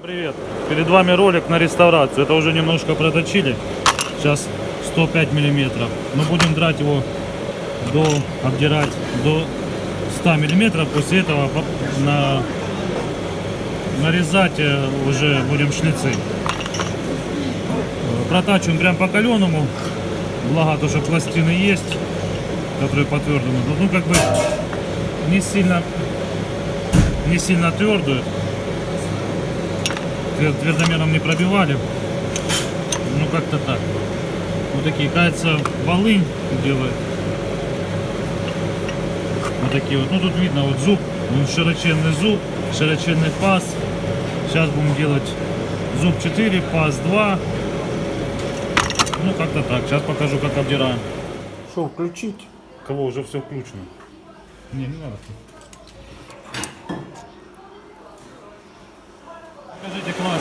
Привет! Перед вами ролик на реставрацию. Это уже немножко проточили. Сейчас 105 миллиметров. Мы будем драть его обдирать до 100 миллиметров. После этого нарезать уже будем шлицы. Протачиваем прям по каленому. Благо то, что пластины есть, которые по твердому. Ну как бы не сильно твердую. Твердомером не пробивали. Ну как-то так. Вот такие, кажется, волынь делают. Вот такие вот. Ну тут видно вот зуб, широченный зуб, широченный паз. Сейчас будем делать зуб 4, паз 2. Ну как-то так. Сейчас покажу, как обдираем. Что включить? Кого уже все включено? Не надо. Покажите класс